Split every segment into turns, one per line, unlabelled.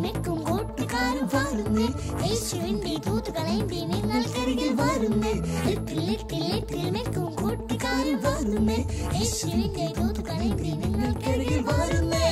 നിൽക്കും കൂട്ടുകാരും വരുന്നേ, യേശുവിന്റെ ദൂതുകളേന്തി നിങ്ങൾക്കരികിൽ വരുന്നേ. നിൽക്കും കൂട്ടുകാരും വരുന്നേ, യേശുവിന്റെ ദൂതുകളേന്തി നിങ്ങൾക്കരികിൽ വരുന്നേ.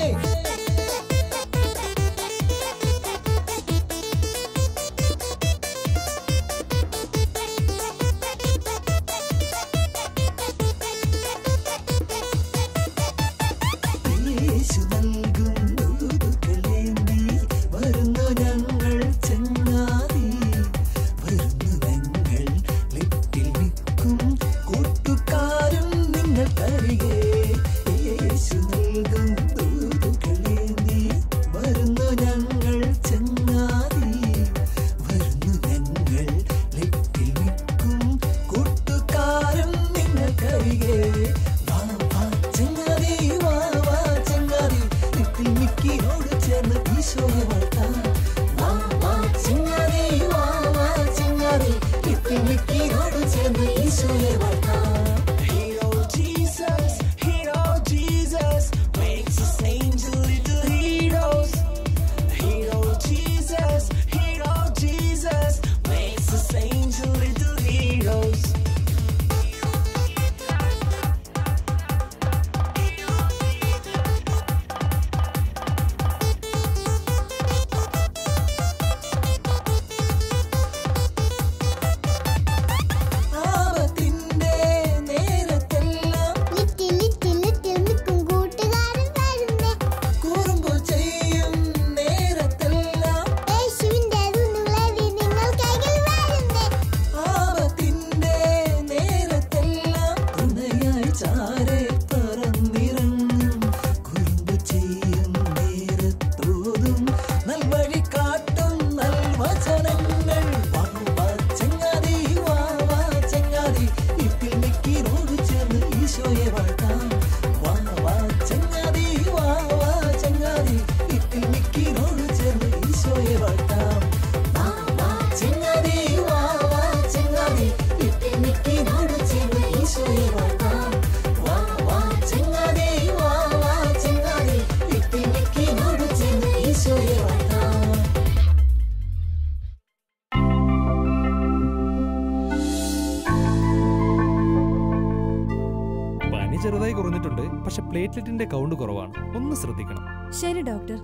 ചെറുതായി കുറഞ്ഞിട്ടുണ്ട്, പക്ഷെ പ്ലേറ്റ്ലെറ്റിന്റെ കൗണ്ട് കുറവാണ്. ഒന്ന് ശ്രദ്ധിക്കണം.
ശരി ഡോക്ടർ.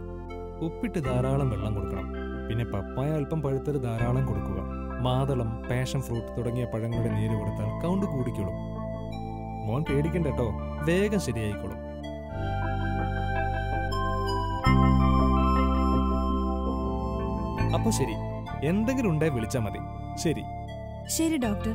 ഉപ്പിട്ട് ധാരാളം വെള്ളം കൊടുക്കണം. പിന്നെ പപ്പായ അല്പം പഴുത്തത് ധാരാളം കൊടുക്കുക. മാതളം, പാഷൻ ഫ്രൂട്ട് തുടങ്ങിയ പഴങ്ങളുടെ നീര് കൊടുത്താൽ കൗണ്ട് കൂടിക്കോളും. മോൻ പേടിക്കണ്ട കേട്ടോ, വേഗം ശരിയായിക്കോളും. അപ്പൊ ശരി, എന്തെങ്കിലും ഉണ്ടേ വിളിച്ചാൽ മതി. ശരി.
ശരി ഡോക്ടർ.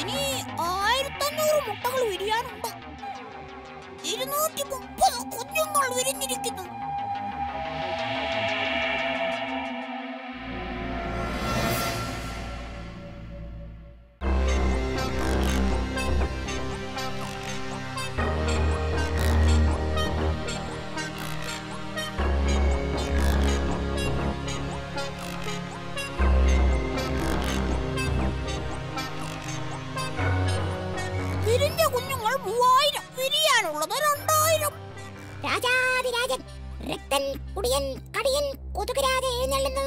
ഇനി 1500 മുട്ടകൾ വിരിയാനുണ്ട്. 230 കുഞ്ഞുങ്ങൾ വിരിഞ്ഞിരിക്കുന്നു. വിരിഞ്ഞ കുഞ്ഞുങ്ങൾ 3000, വിരിയാനുള്ളത് 2000. രാജാതിരാജൻ, രക്തൻ, കുടിയൻ, കടിയൻ, കൊതുകുരാജ എഴുന്നള്ളുന്നു.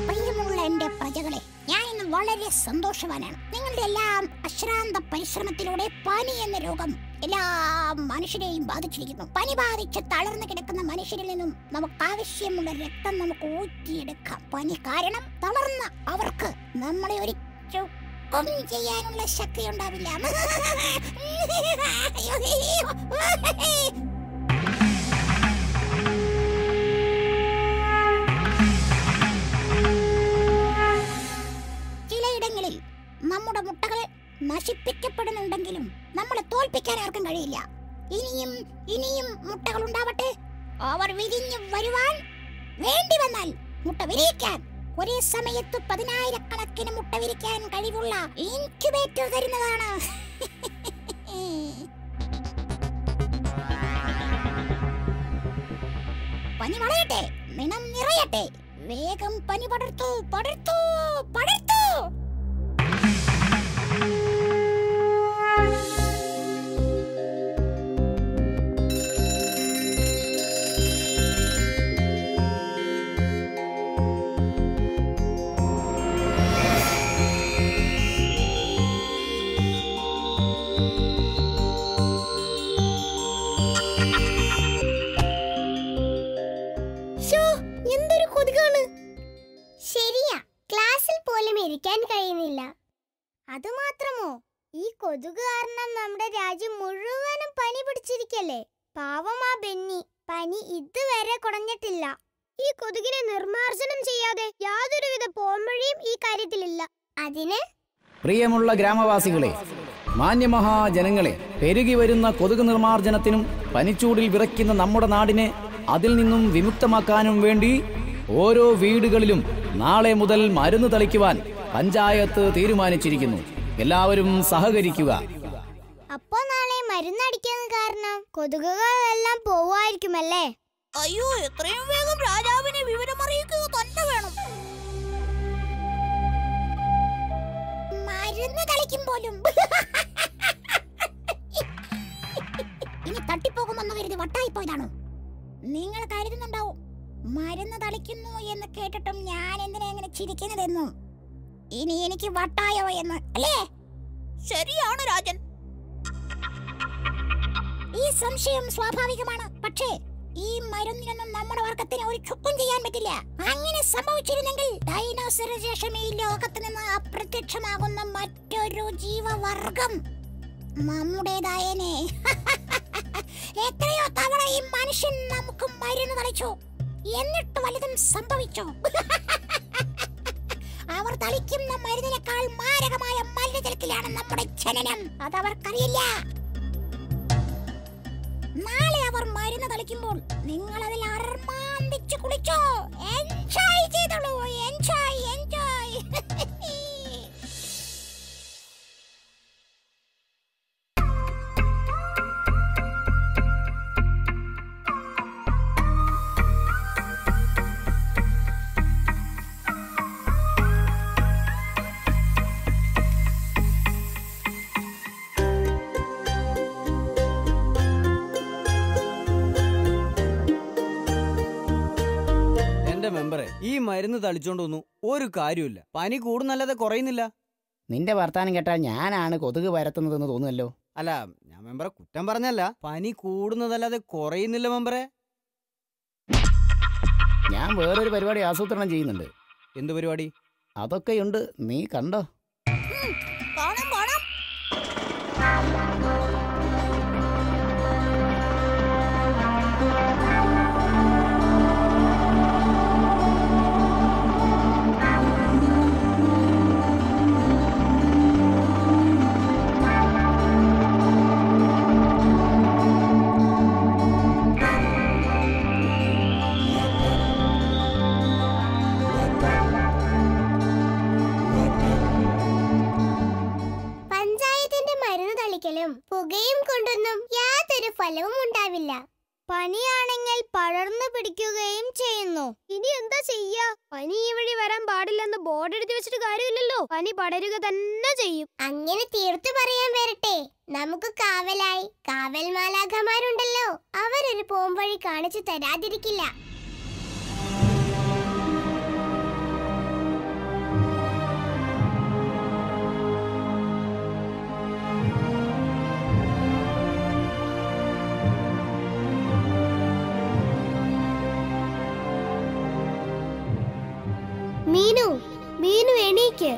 പ്രിയമുള്ള എന്റെ പ്രജകളെ, ഞാൻ ഇന്ന് വളരെ സന്തോഷവാനാണ്. നിങ്ങളുടെ എല്ലാം അശ്രാന്ത പരിശ്രമത്തിലൂടെ പനി എന്ന രോഗം എല്ലാ മനുഷ്യരെയും ബാധിച്ചിരിക്കുന്നു. പനി ബാധിച്ച് തളർന്നു കിടക്കുന്ന മനുഷ്യരിൽ നിന്നും നമുക്ക് ആവശ്യമുള്ള രക്തം നമുക്ക് ഊറ്റിയെടുക്കാം. പനി കാരണം തളർന്ന അവർക്ക് നമ്മളെ ഒരു ചുക്കും ചെയ്യാനുള്ള ശക്തി ഉണ്ടാവില്ല. ചിലയിടങ്ങളിൽ നമ്മുടെ മുട്ടകൾ നശിപ്പിക്കപ്പെടുന്നുണ്ടെങ്കിലും നമ്മളെ തോൽപ്പിക്കാൻ ആർക്കും കഴിയില്ല. ഇനിയും മുട്ടകൾ ഉണ്ടാവട്ടെ. അവർ വിരിഞ്ഞു വരുവാൻ വേണ്ടി വന്നാൽ മുട്ട വിരിയിക്കാൻ ഒരേ സമയത്ത് 10,000-കണക്കിന് മുട്ട വിരിക്കാൻ കഴിവുള്ള ഇൻക്യുബേറ്റർ തരുന്നതാണ്. പനി വളരട്ടെ, നിണം നിറയട്ടെ, വേഗം പനി പടർത്തൂ, പടർത്തൂ, പടർത്തൂ.
എന്തൊരു കൊതുകാണ്. ശരിയാ, ക്ലാസ്സിൽ പോലും ഇരിക്കാൻ കഴിയുന്നില്ല. അതുമാത്രമോ, ഈ കൊതുക് കാരണം നമ്മുടെ രാജ്യം മുഴുവനും പനി പിടിച്ചിരിക്കല്ലേ. പാവം ആ ബെന്നി, പനി ഇതുവരെ കുറഞ്ഞിട്ടില്ല. ഈ കൊതുകിനെ നിർമ്മാർജ്ജനം ചെയ്യാതെ യാതൊരുവിധ പോംവഴിയും ഈ കാര്യത്തിലില്ല. അതിന്
പ്രിയമുള്ള ഗ്രാമവാസികളെ, മാന്യമഹാജനങ്ങളെ, പെരുകി വരുന്ന കൊതുക് നിർമ്മാർജ്ജനത്തിനും പനിച്ചൂടിൽ വിറയ്ക്കുന്ന നമ്മുടെ നാടിനെ അതിൽ നിന്നും വിമുക്തമാക്കാനും വേണ്ടി ഓരോ വീടുകളിലും നാളെ മുതൽ മരുന്ന് തളിക്കുവാൻ പഞ്ചായത്ത് തീരുമാനിച്ചിരിക്കുന്നു. എല്ലാവരും സഹകരിക്കുക.
അപ്പോ നാളെ മരുന്നടിക്കാൻ കാരണം കൊതുകുകളെല്ലാം പോവായിരിക്കുമല്ലേ?
അയ്യോ, എത്രയും വേഗം രാജാവിനെ വിവരമറിയിക്കുക തന്നെ വേണം. മരുന്ന് തളിക്കും പോലും. ഇനി തട്ടിപ്പോകുമെന്ന് കരുതി വട്ടായി പോയതാണോ? നിങ്ങൾ കരുതുന്നുണ്ടാവും മരുന്ന് തളിക്കുന്നു എന്ന് കേട്ടിട്ടും ഞാൻ എന്തിനാ എങ്ങനെ ചിരിക്കുന്നതെന്നും, ഇനി എനിക്ക് വട്ടായോ എന്ന് അല്ലേ? ശരിയാണ് രാജൻ, ഈ സംശയം സ്വാഭാവികമാണ്. പക്ഷേ ഈ മരുന്നിനൊന്നും നമ്മുടെ വർഗത്തിന് ഒരു ചുക്കും ചെയ്യാൻ പറ്റില്ല. അങ്ങനെ സംഭവിച്ചിരുന്നെങ്കിൽ ഡൈനോസറിന് ശേഷം ഈ ലോകത്ത് നിന്ന് അപ്രത്യക്ഷമാകുന്ന മറ്റൊരു ജീവവർഗം നമ്മുടേതായേനെ. എത്രയോ തവണ ഈ മനുഷ്യൻ നമുക്ക് മരുന്ന് തളിച്ചു, എന്നിട്ട് വലുതും സംഭവിച്ചോ? അവർ തളിക്കുന്ന മരുന്നിനേക്കാൾ മാരകമായ മലിനജലത്തിലാണ് നമ്മുടെ ജനനം. അതവർക്കറിയില്ല. നാളെ അവർ മരുന്ന് തളിക്കുമ്പോൾ നിങ്ങൾ അതിൽ അർമാന്തിച്ച് കുളിച്ചോ. എൻജോയ് ചെയ്തോളൂ, എൻജോയ്, എൻജോയ്.
മെമ്പറെ, ഈ മരുന്ന് തളിച്ചോണ്ടൊന്നും ഒരു കാര്യമില്ല. പനി കൂടുന്നല്ലാതെ കുറയുന്നില്ല.
നിന്റെ വർത്താനം കേട്ടാൽ ഞാനാണ് കൊതുക് പരത്തുന്നതെന്ന് തോന്നുമല്ലോ.
അല്ല, ഞാൻ മെമ്പറെ കുറ്റം പറഞ്ഞല്ല. പനി കൂടുന്നതല്ലാതെ കുറയുന്നില്ല മെമ്പറെ.
ഞാൻ വേറൊരു പരിപാടി ആസൂത്രണം ചെയ്യുന്നുണ്ട്.
എന്ത് പരിപാടി?
അതൊക്കെയുണ്ട്, നീ കണ്ടോ?
കാണാം, കാണാം.
പുകയും കൊണ്ടൊന്നും യാതൊരു ഫലവും ഉണ്ടാവില്ല. പനിയാണെങ്കിൽ പടർന്നു പിടിക്കുകയും ചെയ്യുന്നു. ഇനി എന്താ ചെയ്യാ? പനി ഈ വഴി വരാൻ പാടില്ലെന്ന് ബോർഡ് എഴുതി വെച്ചിട്ട് കാര്യമില്ലല്ലോ. പനി പടരുക തന്നെ ചെയ്യും. അങ്ങനെ തീർത്തു പറയാൻ വരട്ടെ, നമുക്ക് കാവലായി കാവൽ മാലാഖമാരുണ്ടല്ലോ. അവരൊരു പോംവഴി കാണിച്ചു തരാതിരിക്കില്ല. മീനു, മീനു എണീക്ക്.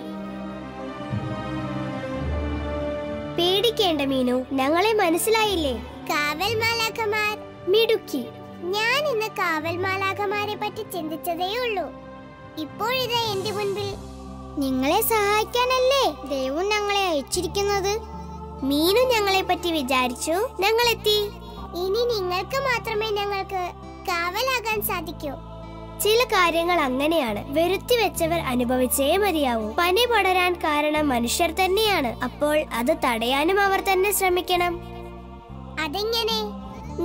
പേടിക്കേണ്ട മീനു, ഞങ്ങളെ മനസ്സിലായില്ലേ? കാവൽ മാലാഖമാർ. മിടുക്കി. ഞാൻ ഇന്ന് കാവൽ മാലാഖമാരെ പറ്റി ചിന്തിച്ചതേ ഉള്ളൂ. ഇപ്പോഴിതാ എന്റെ മുൻപിൽ. നിങ്ങളെ സഹായിക്കാനല്ലേ ദൈവം ഞങ്ങളെ അയച്ചിരിക്കുന്നത്. മീനു ഞങ്ങളെ പറ്റി വിചാരിച്ചു, ഞങ്ങളെത്തി. ഇനി നിങ്ങൾക്ക് മാത്രമേ ഞങ്ങൾക്ക് കാവലാകാൻ സാധിക്കൂ. ചില കാര്യങ്ങൾ അങ്ങനെയാണ്, വരുത്തി വെച്ചവർ അനുഭവിച്ചേ മതിയാവൂ. പനി പടരാൻ കാരണം മനുഷ്യർ തന്നെയാണ്. അപ്പോൾ അത് തടയാനും അവർ തന്നെ ശ്രമിക്കണം. അതെങ്ങനെ?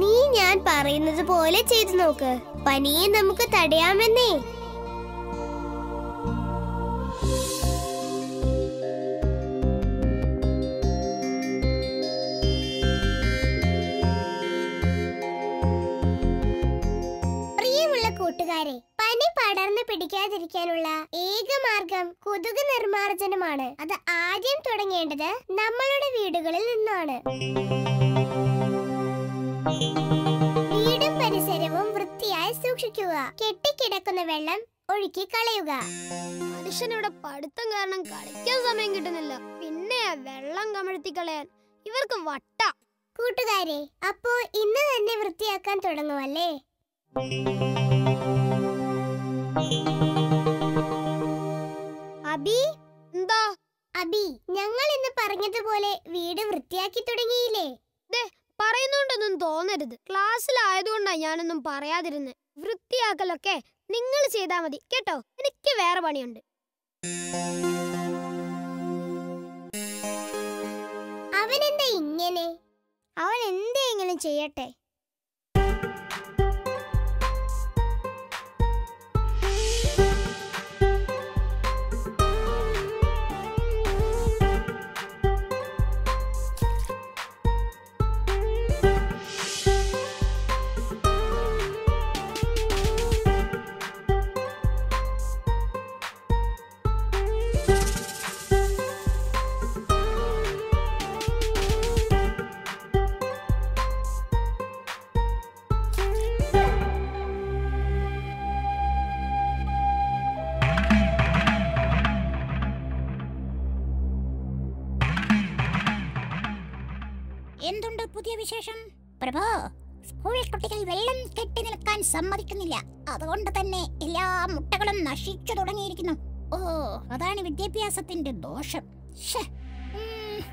നീ ഞാൻ പറയുന്നത് പോലെ ചെയ്തു നോക്ക്. പനിയെ നമുക്ക് തടയാമെന്നേ. കൂട്ടുകാരെ, പനി പടർന്നു പിടിക്കാതിരിക്കാനുള്ള ഏക മാർഗം കൊതുക് നിർമ്മാർജ്ജനമാണ്. അത് ആദ്യം തുടങ്ങേണ്ടത് നമ്മളുടെ വീടുകളിൽ നിന്നാണ്. വീടും പരിസരവും വൃത്തിയായി സൂക്ഷിക്കുക. കെട്ടിക്കിടക്കുന്ന വെള്ളം ഒഴുക്കി കളയുക.
മനുഷ്യനിവിടെ പഠിത്തം കാരണം കളിക്കാൻ സമയം കിട്ടുന്നില്ല, പിന്നെ വെള്ളം കമഴ്ത്തി കളയാൻ ഇവർക്ക് വട്ട.
കൂട്ടുകാരെ, അപ്പോ ഇന്ന് തന്നെ വൃത്തിയാക്കാൻ തുടങ്ങുമല്ലേ? അബി,
എന്താ?
അബി, ഞങ്ങൾ ഇന്ന് പറഞ്ഞതുപോലെ വീട് വൃത്തിയാക്കി തുടങ്ങിയില്ലേ?
പറയുന്നോണ്ടൊന്നും തോന്നരുത്. ക്ലാസ്സിലായതുകൊണ്ടാ ഞാനൊന്നും പറയാതിരുന്നത്. വൃത്തിയാക്കലൊക്കെ നിങ്ങൾ ചെയ്താ മതി കേട്ടോ. എനിക്ക് വേറെ പണിയുണ്ട്.
അവനെന്താ ഇങ്ങനെ? അവൻ എന്തെങ്കിലും ചെയ്യട്ടെ.
എന്തുണ്ട് പുതിയ വിശേഷം? പ്രഭോ, സ്കൂൾ കുട്ടികൾ വെള്ളം കെട്ടി നിൽക്കാൻ സമ്മതിക്കുന്നില്ല. അതുകൊണ്ട് തന്നെ എല്ലാ മുട്ടകളും നശിച്ചു തുടങ്ങിയിരിക്കുന്നു. ഓ, അതാണ് വിദ്യാഭ്യാസത്തിന്റെ ദോഷം.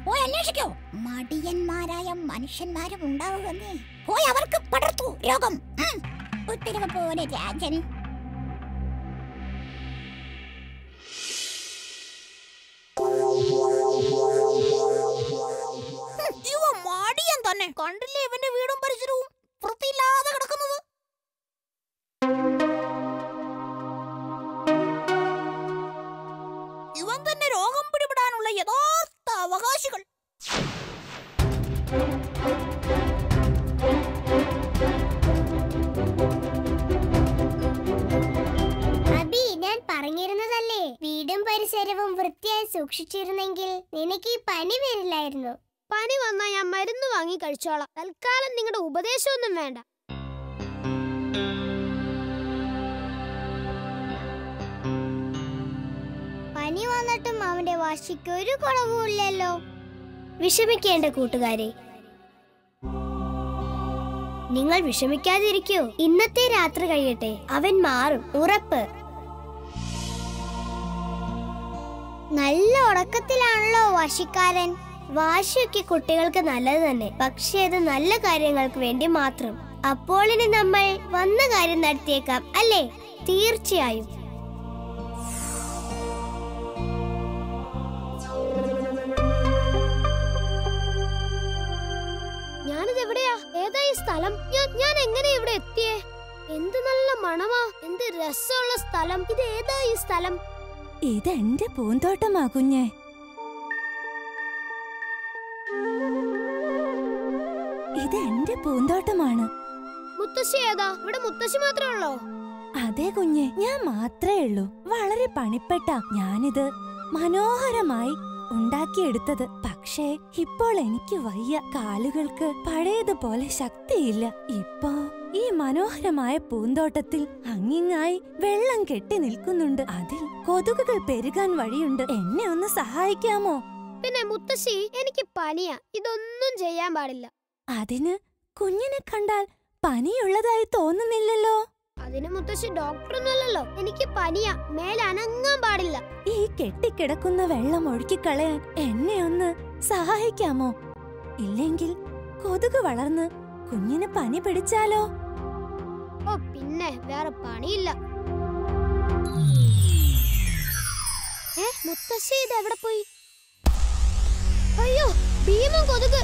പോയി അന്വേഷിക്കോ. മടിയന്മാരായ മനുഷ്യന്മാരും ഉണ്ടാവുകന്നേ. പോയി അവർക്ക് പടർത്തു രോഗം. ഉത്തരവ് പോലെ രാജൻ. മടിയൻ തന്നെ. കണ്ടില്ലേ ഇവന്റെ വീടും പരിസരവും വൃത്തിയില്ലാതെ കിടക്കുന്നത്? ഇവൻ തന്നെ രോഗം പിടിപെടാനുള്ള യഥാർത്ഥ അവകാശികൾ.
അബി, ഞാൻ പറഞ്ഞിരുന്നതല്ലേ, വീടും പരിസരവും വൃത്തിയായി സൂക്ഷിച്ചിരുന്നെങ്കിൽ നിനക്ക് ഈ പനി വരില്ലായിരുന്നു.
പനി വന്നാ ഞാൻ മരുന്ന് വാങ്ങി കഴിച്ചോളാം. തൽക്കാലം നിങ്ങളുടെ ഉപദേശമൊന്നും വേണ്ട.
പനി വന്നിട്ടും അവന്റെ വാശിക്ക് ഒരു കുറവുമില്ലല്ലോ. വിഷമിക്കേണ്ട കൂട്ടുകാരെ, നിങ്ങൾ വിഷമിക്കാതിരിക്കൂ. ഇന്നത്തെ രാത്രി കഴിയട്ടെ, അവൻ മാറും, ഉറപ്പ്. നല്ല ഉറക്കത്തിലാണല്ലോ വാശിക്കാരൻ. വാശിയൊക്കെ കുട്ടികൾക്ക് നല്ലത് തന്നെ, പക്ഷേ അത് നല്ല കാര്യങ്ങൾക്ക് വേണ്ടി മാത്രം. അപ്പോൾ ഇനി നമ്മൾ വന്ന കാര്യം നടത്തിയേക്കാം അല്ലേ? തീർച്ചയായും.
ഞാനിത് എവിടെയാ? ഏതാ ഈ സ്ഥലം? ഞാൻ എങ്ങനെ ഇവിടെ എത്തിയേ? എന്ത് നല്ല മണമാ, എന്ത് രസമുള്ള സ്ഥലം. ഇത് ഏതാ ഈ സ്ഥലം?
ഇതെന്റെ പൂന്തോട്ടമാ കുഞ്ഞെ. ഇതെന്റെ പൂന്തോട്ടമാണ്.
മുത്തശ്ശി ഏതാ? ഇവിടെ മുത്തശ്ശി മാത്രമേ ഉള്ളോ?
അതെ കുഞ്ഞെ, ഞാൻ മാത്രമേ ഉള്ളൂ. വളരെ പണിപ്പെട്ട ഞാനിത് മനോഹരമായി ഉണ്ടാക്കിയെടുത്തത്. പക്ഷേ ഇപ്പോൾ എനിക്ക് വയ്യ. കാലുകൾക്ക് പഴയതുപോലെ ശക്തിയില്ല. ഇപ്പോ ഈ മനോഹരമായ പൂന്തോട്ടത്തിൽ അങ്ങിങ്ങായി വെള്ളം കെട്ടി നിൽക്കുന്നുണ്ട്. അതിൽ കൊതുകുകൾ പെരുകാൻ വഴിയുണ്ട്. എന്നെ ഒന്ന് സഹായിക്കാമോ?
പിന്നെ മുത്തശ്ശി, എനിക്ക് പനിയാ. ഇതൊന്നും ചെയ്യാൻ പാടില്ല.
അതിന് കുഞ്ഞിനെ കണ്ടാൽ പനിയുള്ളതായി തോന്നുന്നില്ലല്ലോ.
അതിന് മുത്തശ്ശി ഡോക്ടറൊന്നുമല്ലല്ലോ. എനിക്ക് പനിയാ, മേലെ അനങ്ങാൻ പാടില്ല.
ഈ കെട്ടിക്കിടക്കുന്ന വെള്ളം ഒഴുക്കിക്കളയാൻ എന്നെ ഒന്ന് സഹായിക്കാമോ? ഇല്ലെങ്കിൽ കൊതുക് വളർന്ന് കുഞ്ഞിന് പനി പിടിച്ചാലോ?
വേറെ പണിയില്ല. മുത്തശ്ശി ഇത് എവിടെ പോയി? അയ്യോ, ഭീമൻ കൊതുക്!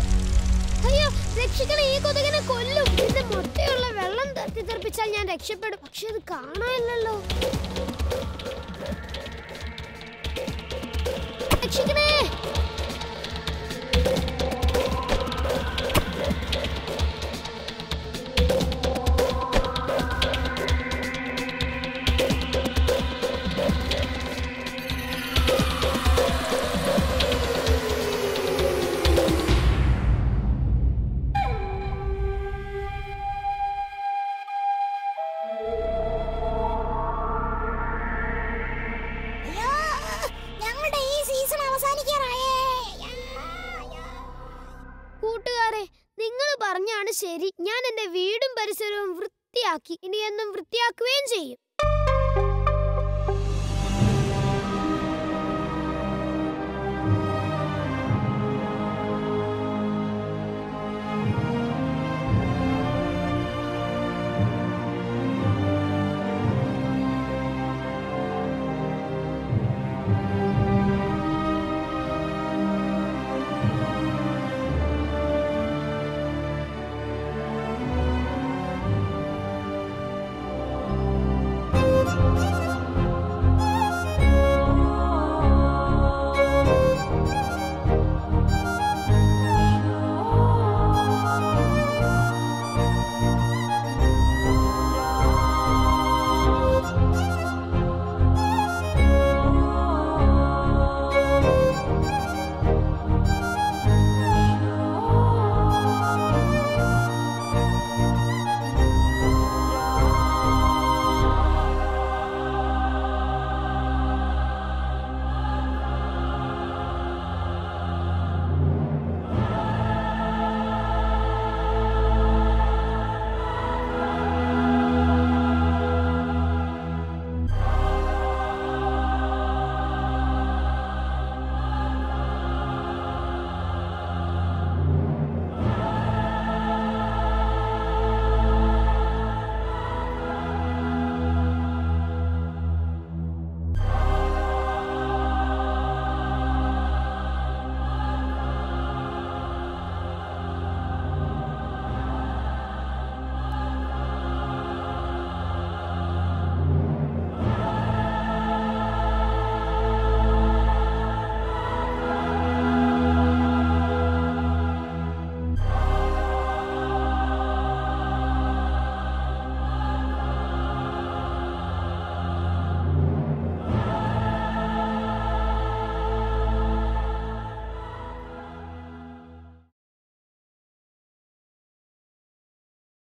അയ്യോ, രക്ഷിക്കണേ, ഈ കൊതുകിനെ കൊല്ലും. ഇതിന്റെ മുട്ടയുള്ള വെള്ളം തെറിപ്പിച്ചാൽ ഞാൻ രക്ഷപ്പെടും. പക്ഷെ അത് കാണാനില്ലല്ലോ. രക്ഷിക്കണേ! കൂട്ടുകാരെ, നിങ്ങൾ പറഞ്ഞാണ് ശരി. ഞാൻ എന്റെ വീടും പരിസരവും വൃത്തിയാക്കി. ഇനി എന്നും വൃത്തിയാക്കുകയും ചെയ്യും.